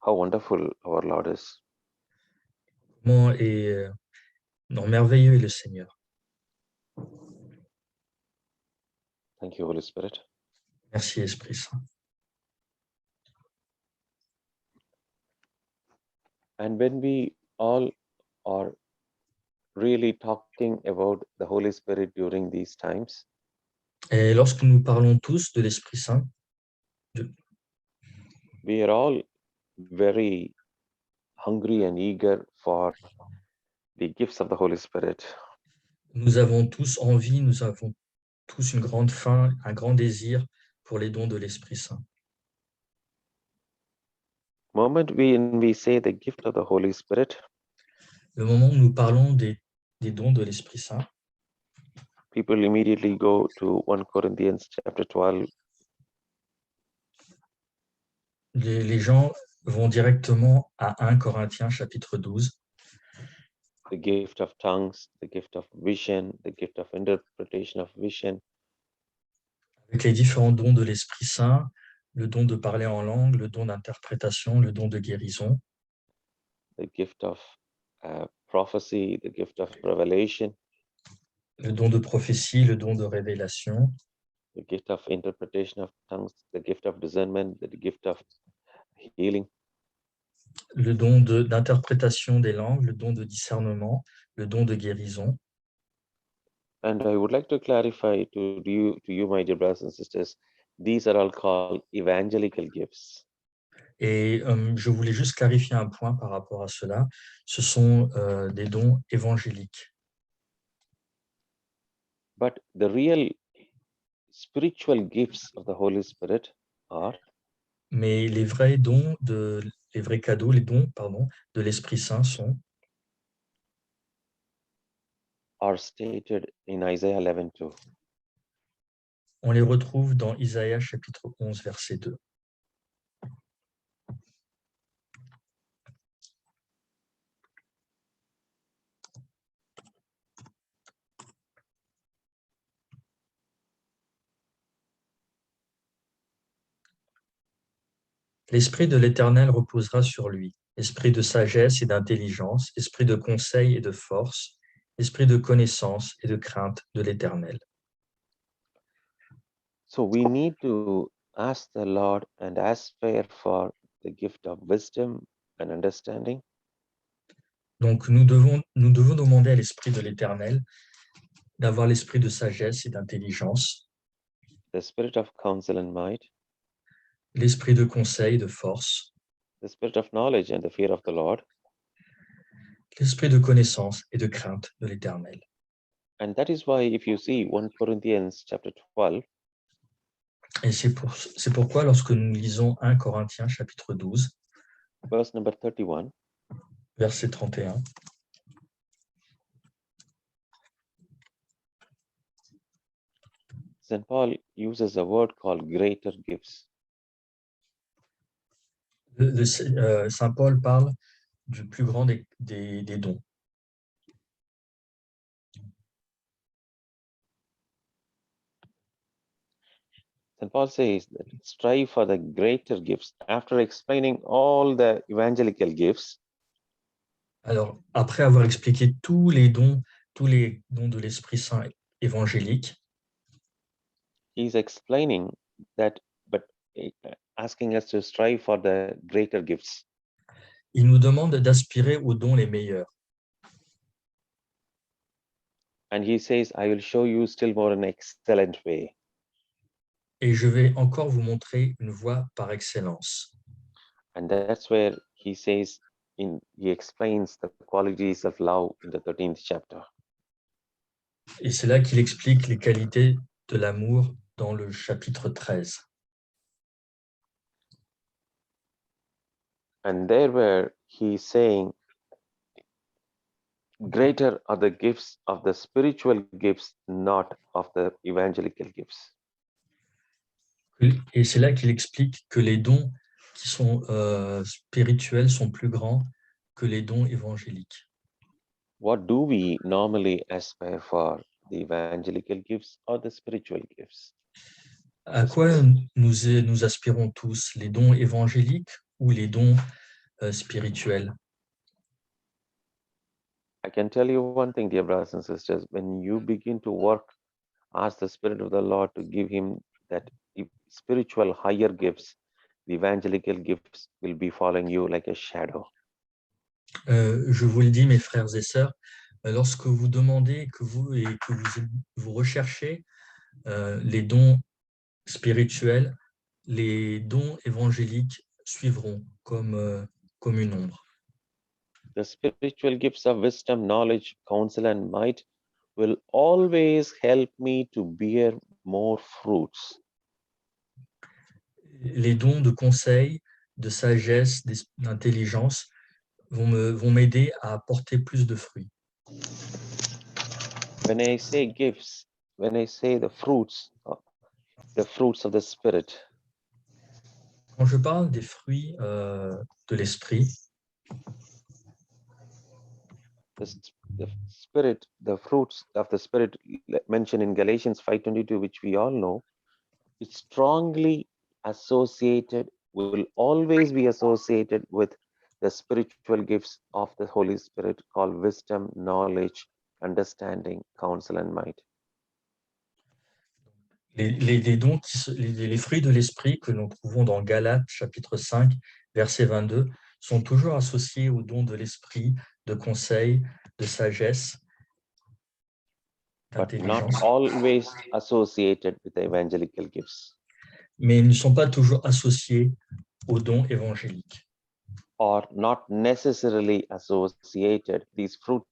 Speaker 2: How wonderful our Lord is.
Speaker 1: Comment merveilleux est le Seigneur.
Speaker 2: Thank you, Holy Spirit.
Speaker 1: Merci, Esprit Saint.
Speaker 2: And when we all are really talking about the Holy Spirit during these times,
Speaker 1: Et lorsque nous parlons tous de l'Esprit Saint,
Speaker 2: we are all very hungry and eager for the gifts of the Holy Spirit.
Speaker 1: nous avons tous envie, nous avons tous une grande faim, un grand désir pour les dons de l'Esprit Saint.
Speaker 2: Moment when we say the gift of the Holy Spirit,
Speaker 1: Le moment où nous parlons des dons de l'Esprit Saint,
Speaker 2: people immediately go to 1 Corinthians chapter 12.
Speaker 1: les gens vont directement à 1 Corinthiens chapitre 12,
Speaker 2: The gift of tongues, the gift of vision, the gift of interpretation of vision,
Speaker 1: avec les différents dons de l'Esprit Saint, le don de parler en langue, le don d'interprétation, le don de guérison,
Speaker 2: the gift of prophecy, the gift of revelation,
Speaker 1: le don de prophétie, le don de révélation,
Speaker 2: the gift of interpretation of tongues, the gift of discernment, the gift of healing,
Speaker 1: le don d'interprétation des langues, le don de discernement, le don de guérison.
Speaker 2: And I would like to clarify to you, my dear brothers and sisters, these are all called evangelical gifts.
Speaker 1: Et je voulais juste clarifier un point par rapport à cela. Ce sont des dons évangéliques.
Speaker 2: But the real spiritual gifts of the Holy Spirit are
Speaker 1: Mais les vrais dons, les vrais cadeaux, les dons, pardon, de l'Esprit Saint
Speaker 2: are stated in Isaiah 11:2.
Speaker 1: On les retrouve dans Isaïe chapitre 11, verset 2. L'Esprit de l'Éternel reposera sur lui, esprit de sagesse et d'intelligence, esprit de conseil et de force, esprit de connaissance et de crainte de l'Éternel.
Speaker 2: So we need to ask the Lord and aspire for the gift of wisdom and understanding,
Speaker 1: Donc nous devons demander à l'Esprit de l'Éternel d'avoir l'esprit de sagesse et d'intelligence,
Speaker 2: the spirit of counsel and might,
Speaker 1: l'esprit de conseil, de force,
Speaker 2: the spirit of knowledge and the fear of the Lord.
Speaker 1: l'esprit de connaissance et de crainte de l'Éternel.
Speaker 2: And that is why if you see 1 Corinthians chapter 12,
Speaker 1: Et c'est pourquoi lorsque nous lisons 1 Corinthiens chapitre 12,
Speaker 2: verse number 31,
Speaker 1: verset 31,
Speaker 2: St. Paul uses a word called greater gifts.
Speaker 1: Saint Paul parle du plus grand des dons.
Speaker 2: St. Paul says that strive for the greater gifts. After explaining all the evangelical gifts,
Speaker 1: Alors, après avoir expliqué tous les dons de l'Esprit Saint évangélique,
Speaker 2: he's explaining that, but asking us to strive for the greater gifts.
Speaker 1: il nous demande d'aspirer aux dons les meilleurs.
Speaker 2: And he says, I will show you still more an excellent way.
Speaker 1: Et je vais encore vous montrer une voie par excellence.
Speaker 2: And that's where he says, he explains the qualities of love in the 13th chapter.
Speaker 1: Et c'est là qu'il explique les qualités de l'amour dans le chapitre 13.
Speaker 2: And there where he's saying, greater are the gifts of the spiritual gifts, not of the evangelical gifts.
Speaker 1: Et c'est là qu'il explique que les dons qui sont spirituels sont plus grands que les dons évangéliques.
Speaker 2: What do we normally aspire for, the evangelical gifts or the spiritual gifts?
Speaker 1: À quoi nous aspirons tous, les dons évangéliques ou les dons spirituels?
Speaker 2: I can tell you one thing, dear brothers and sisters, when you begin to work, ask the Spirit of the Lord to give him that spiritual higher gifts, the evangelical gifts will be following you like a shadow.
Speaker 1: Je vous le dis, mes frères et sœurs, lorsque vous demandez que vous recherchez les dons spirituels, les dons évangéliques suivront comme une ombre.
Speaker 2: The spiritual gifts of wisdom, knowledge, counsel, and might will always help me to bear more fruits.
Speaker 1: Les dons de conseil, de sagesse, d'intelligence vont m'aider à apporter plus de fruits.
Speaker 2: When I say gifts, when I say the fruits of the Spirit,
Speaker 1: Quand je parle des fruits de l'esprit,
Speaker 2: the spirit, the fruits of the spirit mentioned in Galatians 5:22, which we all know, it's strongly associated, will always be associated with the spiritual gifts of the Holy Spirit called wisdom, knowledge, understanding, counsel, and might.
Speaker 1: les dons les fruits de l'esprit que nous trouvons dans Galates chapitre 5, verset 22, sont toujours associés aux dons de l'esprit, de conseil, de sagesse,
Speaker 2: But not
Speaker 1: d'intelligence,
Speaker 2: always associated with the evangelical gifts,
Speaker 1: mais ils ne sont pas toujours associés aux dons évangéliques.
Speaker 2: or not necessarily associated, these fruits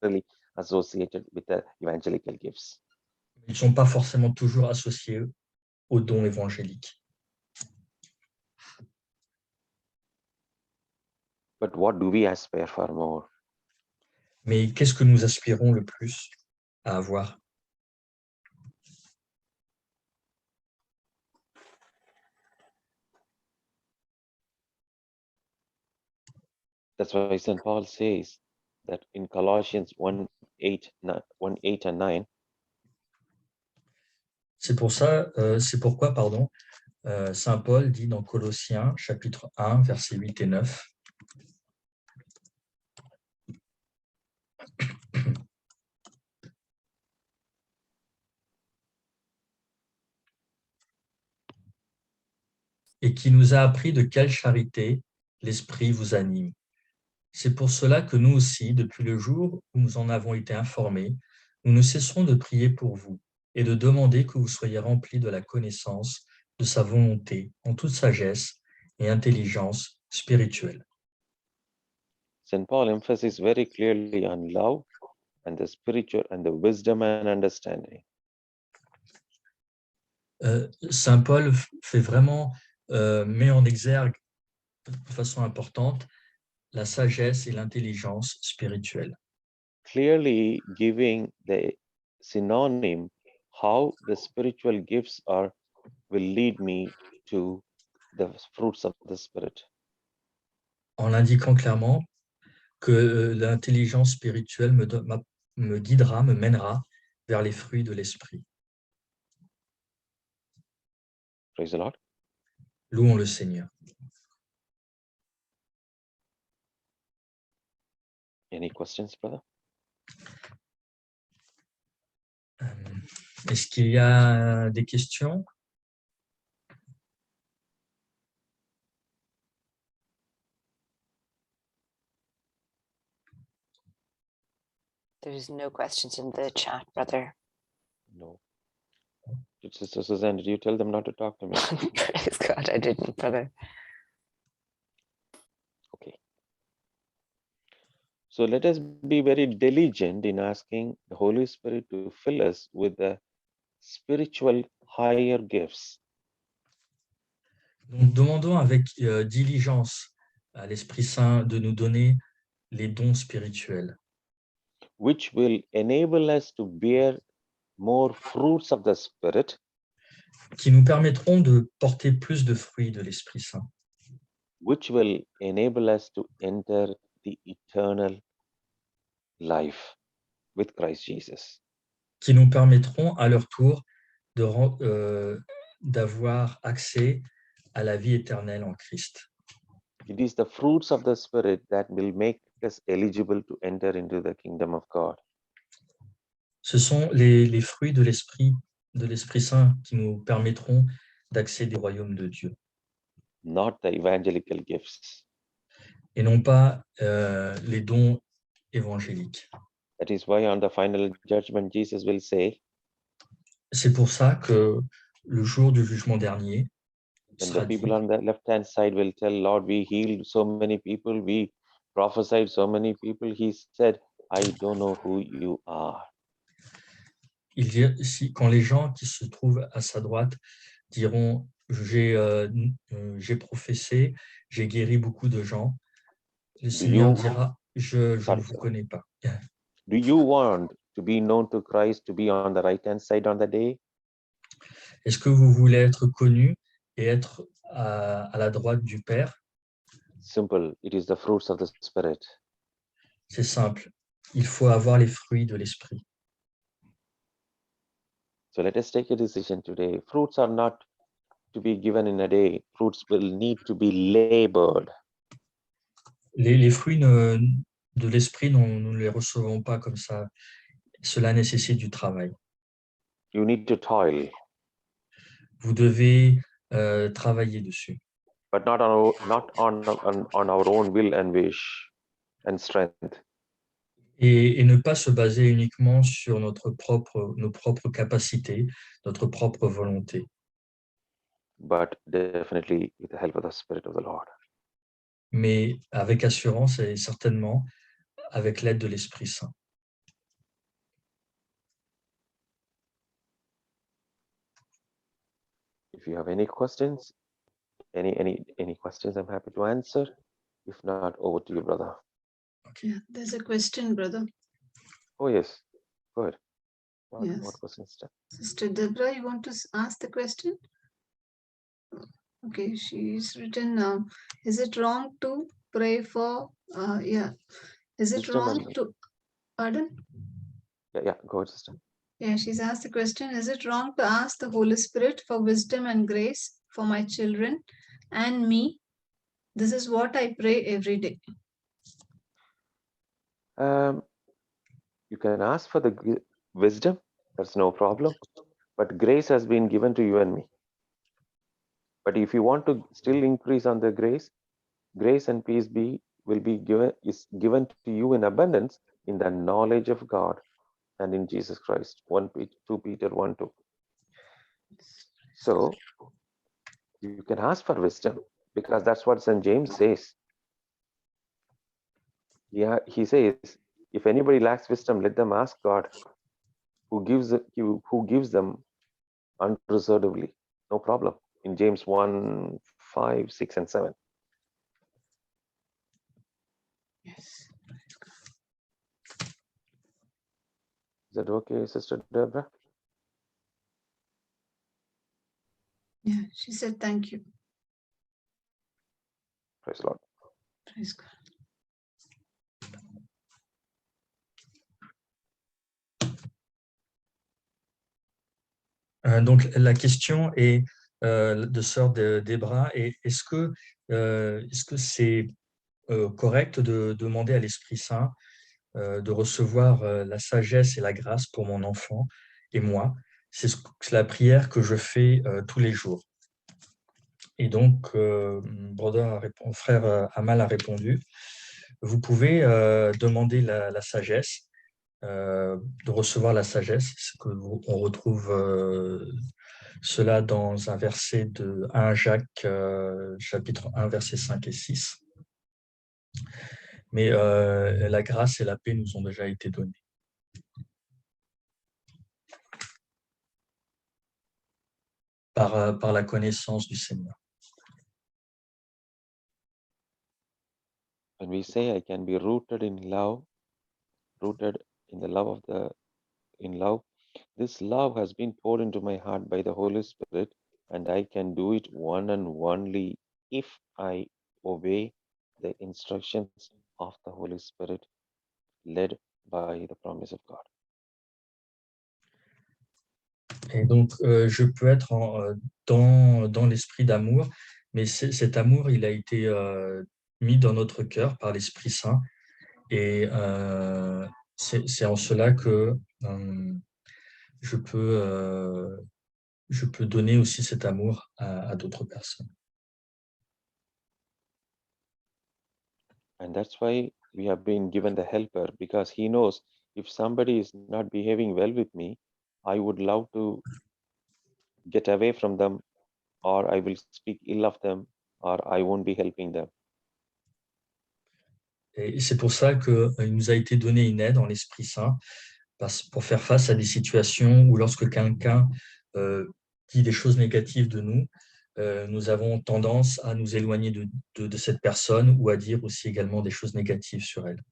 Speaker 2: really associated with the evangelical gifts.
Speaker 1: Ils ne sont pas forcément toujours associés aux dons évangéliques.
Speaker 2: But what do we aspire for more?
Speaker 1: Mais qu'est-ce que nous aspirons le plus à avoir?
Speaker 2: That's why St. Paul says that in Colossians 1:8 and 9,
Speaker 1: C'est pourquoi, Saint Paul dit dans Colossiens, chapitre 1, versets 8 et 9, et qui nous a appris de quelle charité l'Esprit vous anime. C'est pour cela que nous aussi, depuis le jour où nous en avons été informés, nous ne cesserons de prier pour vous et de demander que vous soyez remplis de la connaissance de sa volonté en toute sagesse et intelligence spirituelle.
Speaker 2: St. Paul emphasizes very clearly on love and the spiritual and the wisdom and understanding.
Speaker 1: Saint Paul fait vraiment, met en exergue de façon importante la sagesse et l'intelligence spirituelle.
Speaker 2: Clearly giving the synonym how the spiritual gifts will lead me to the fruits of the Spirit.
Speaker 1: En indiquant clairement que l'intelligence spirituelle me guidera, me mènera vers les fruits de l'esprit.
Speaker 2: Praise the Lord.
Speaker 1: Louons le Seigneur.
Speaker 2: Any questions, brother?
Speaker 1: Est-ce qu'il y a des questions?
Speaker 4: There's no questions in the chat, brother.
Speaker 2: No. Sister Suzanne, did you tell them not to talk to me?
Speaker 4: Praise God, I didn't, brother.
Speaker 2: Okay. So let us be very diligent in asking the Holy Spirit to fill us with the spiritual higher gifts.
Speaker 1: Donc, demandons avec diligence à l'Esprit Saint de nous donner les dons spirituels
Speaker 2: which will enable us to bear more fruits of the Spirit,
Speaker 1: qui nous permettront de porter plus de fruits de l'Esprit Saint,
Speaker 2: which will enable us to enter the eternal life with Christ Jesus.
Speaker 1: qui nous permettront à leur tour d'avoir accès à la vie éternelle en Christ.
Speaker 2: It is the fruits of the Spirit that will make us eligible to enter into the kingdom of God.
Speaker 1: Ce sont les fruits de l'Esprit Saint qui nous permettront d'accéder au royaume de Dieu.
Speaker 2: Not the evangelical gifts.
Speaker 1: Et non pas les dons évangéliques.
Speaker 2: That is why on the final judgment, Jesus will say,
Speaker 1: c'est pour ça que le jour du jugement dernier,
Speaker 2: when the people on the left-hand side will tell, Lord, we healed so many people, we prophesied so many people, he said, I don't know who you are.
Speaker 1: Quand les gens qui se trouvent à sa droite diront j'ai professé, j'ai guéri beaucoup de gens, le Seigneur dira je ne vous connais pas.
Speaker 2: Do you want to be known to Christ, to be on the right-hand side on the day?
Speaker 1: Est-ce que vous voulez être connu et être à la droite du Père?
Speaker 2: Simple. It is the fruits of the Spirit.
Speaker 1: C'est simple. Il faut avoir les fruits de l'esprit.
Speaker 2: So let us take a decision today. Fruits are not to be given in a day. Fruits will need to be labored.
Speaker 1: Les fruits de l'esprit, nous ne les recevons pas comme ça. Cela nécessite du travail.
Speaker 2: You need to toil,
Speaker 1: Vous devez travailler dessus,
Speaker 2: but not on our own will and wish and strength.
Speaker 1: et ne pas se baser uniquement sur nos propres capacités, notre propre volonté,
Speaker 2: But definitely with the help of the Spirit of the Lord.
Speaker 1: mais avec assurance et certainement avec l'aide de l'Esprit Saint.
Speaker 2: If you have any questions, any questions, I'm happy to answer. If not, over to you, brother.
Speaker 3: Yeah, there's a question, brother.
Speaker 2: Oh yes, go ahead.
Speaker 3: Yes.
Speaker 2: What questions?
Speaker 3: Sister Deborah, you want to ask the question? Okay, she's written, is it wrong to pray for, is it
Speaker 2: Wisdom
Speaker 3: wrong
Speaker 2: and-
Speaker 3: to, pardon?
Speaker 2: Yeah, go ahead, sister.
Speaker 3: Yeah, she's asked the question, is it wrong to ask the Holy Spirit for wisdom and grace for my children and me? This is what I pray every day.
Speaker 2: You can ask for the wisdom, that's no problem. But grace has been given to you and me. But if you want to still increase on the grace and peace will be given to you in abundance in the knowledge of God and in Jesus Christ. 2 Peter 1:2. So you can ask for wisdom because that's what St. James says. Yeah, he says, if anybody lacks wisdom, let them ask God, who gives them unreservedly. No problem. In James 1:5, 6, and 7.
Speaker 3: Yes.
Speaker 2: Is that okay, Sister Deborah?
Speaker 3: Yeah, she said thank you.
Speaker 2: Praise the Lord.
Speaker 3: Praise God.
Speaker 1: Donc, la question est de sœur Debra, est-ce que c'est correct de demander à l'Esprit Saint de recevoir la sagesse et la grâce pour mon enfant et moi? C'est la prière que je fais tous les jours. Et donc, frère Amal a répondu, vous pouvez demander la sagesse, de recevoir la sagesse, on retrouve cela dans un verset de 1 Jacques, chapitre 1, versets 5 et 6. Mais la grâce et la paix nous ont déjà été données. Par la connaissance du Seigneur.
Speaker 2: When we say I can be rooted in love, rooted in the love in love, this love has been poured into my heart by the Holy Spirit, and I can do it one and only if I obey the instructions of the Holy Spirit, led by the promise of God.
Speaker 1: Et donc, je peux être dans l'esprit d'amour, mais cet amour, il a été mis dans notre cœur par l'Esprit Saint. Et c'est en cela que je peux donner aussi cet amour à d'autres personnes.
Speaker 2: And that's why we have been given the helper, because he knows if somebody is not behaving well with me, I would love to get away from them, or I will speak ill of them, or I won't be helping them.
Speaker 1: Et c'est pour ça qu'il nous a été donné une aide en l'Esprit Saint pour faire face à des situations où lorsque quelqu'un dit des choses négatives de nous, nous avons tendance à nous éloigner de cette personne ou à dire aussi également des choses négatives sur elle.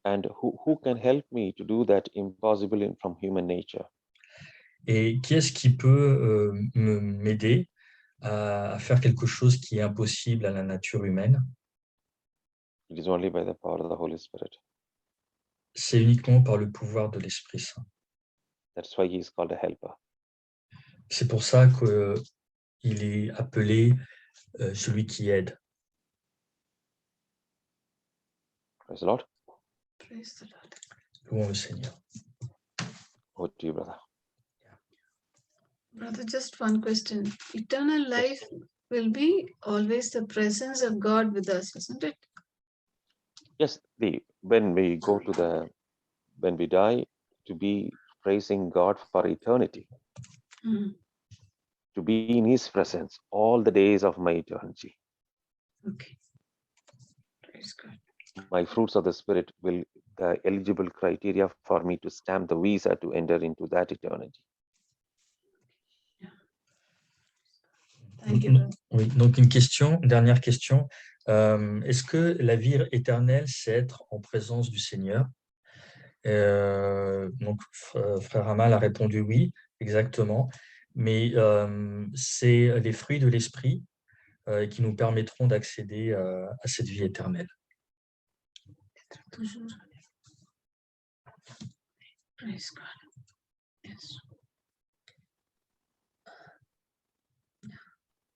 Speaker 2: And who can help me to do that impossible from human nature?
Speaker 1: Et qui est-ce qui peut m'aider à faire quelque chose qui est impossible à la nature humaine?
Speaker 2: It is only by the power of the Holy Spirit.
Speaker 1: C'est uniquement par le pouvoir de l'Esprit Saint.
Speaker 2: That's why he is called a helper.
Speaker 1: C'est pour ça qu'il est appelé celui qui aide.
Speaker 2: Praise the Lord.
Speaker 3: Praise the Lord.
Speaker 1: Louons le Seigneur.
Speaker 2: Over to you, brother.
Speaker 3: Brother, just one question. Eternal life will be always the presence of God with us, isn't it?
Speaker 2: Yes, when we die, to be praising God for eternity, to be in his presence all the days of my eternity.
Speaker 3: Okay. Praise God.
Speaker 2: My fruits of the Spirit will the eligible criteria for me to stamp the visa to enter into that eternity.
Speaker 3: Thank you, brother.
Speaker 1: Oui, donc une dernière question. Est-ce que la vie éternelle, c'est être en présence du Seigneur? Donc, frère Amal a répondu oui, exactement. Mais c'est les fruits de l'esprit qui nous permettront d'accéder à cette vie éternelle.
Speaker 3: Toujours. Praise God. Yes.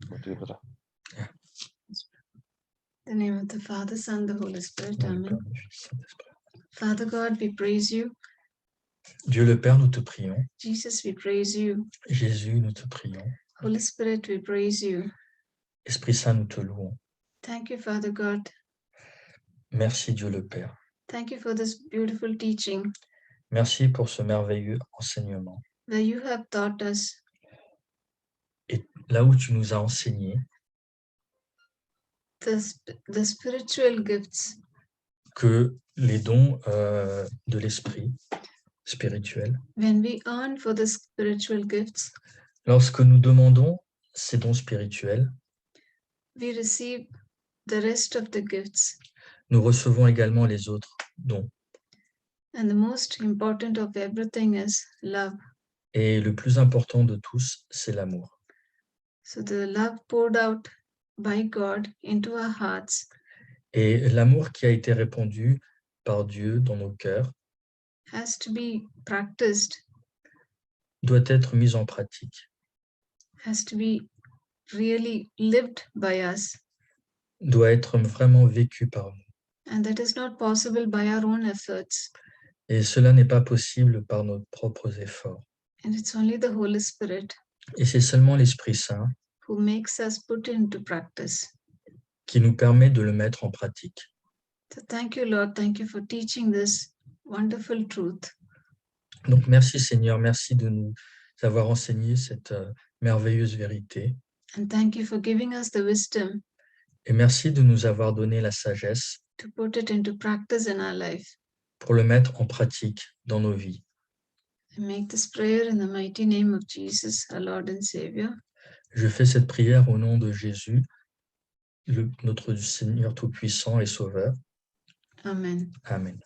Speaker 2: Over to you, brother.
Speaker 3: In the name of the Father, Son, the Holy Spirit.
Speaker 1: Dans le Père,
Speaker 3: Amen.
Speaker 1: le Fils, Saint-Esprit.
Speaker 3: Father God, we praise you.
Speaker 1: Dieu le Père, nous te prions.
Speaker 3: Jesus, we praise you.
Speaker 1: Jésus, nous te prions.
Speaker 3: Holy Spirit, we praise you.
Speaker 1: Esprit Saint, nous te louons.
Speaker 3: Thank you, Father God.
Speaker 1: Merci Dieu le Père.
Speaker 3: Thank you for this beautiful teaching
Speaker 1: Merci pour ce merveilleux enseignement.
Speaker 3: where you have taught us
Speaker 1: Et là où tu nous as enseigné
Speaker 3: the spiritual gifts
Speaker 1: que les dons de l'esprit spirituel,
Speaker 3: when we earn for the spiritual gifts,
Speaker 1: lorsque nous demandons ces dons spirituels,
Speaker 3: we receive the rest of the gifts.
Speaker 1: nous recevons également les autres dons.
Speaker 3: And the most important of everything is love.
Speaker 1: Et le plus important de tous, c'est l'amour.
Speaker 3: So the love poured out by God into our hearts
Speaker 1: Et l'amour qui a été répandu par Dieu dans nos cœurs
Speaker 3: has to be practiced,
Speaker 1: doit être mis en pratique,
Speaker 3: has to be really lived by us.
Speaker 1: doit être vraiment vécu par nous.
Speaker 3: And that is not possible by our own efforts.
Speaker 1: Et cela n'est pas possible par nos propres efforts.
Speaker 3: And it's only the Holy Spirit
Speaker 1: Et c'est seulement l'Esprit Saint
Speaker 3: who makes us put into practice.
Speaker 1: qui nous permet de le mettre en pratique.
Speaker 3: So thank you, Lord. Thank you for teaching this wonderful truth.
Speaker 1: Donc merci Seigneur, merci de nous avoir enseigné cette merveilleuse vérité.
Speaker 3: And thank you for giving us the wisdom
Speaker 1: Et merci de nous avoir donné la sagesse
Speaker 3: to put it into practice in our life.
Speaker 1: pour le mettre en pratique dans nos vies.
Speaker 3: I make this prayer in the mighty name of Jesus, our Lord and Savior.
Speaker 1: Je fais cette prière au nom de Jésus, notre Seigneur Tout-Puissant et Sauveur.
Speaker 3: Amen.
Speaker 1: Amen.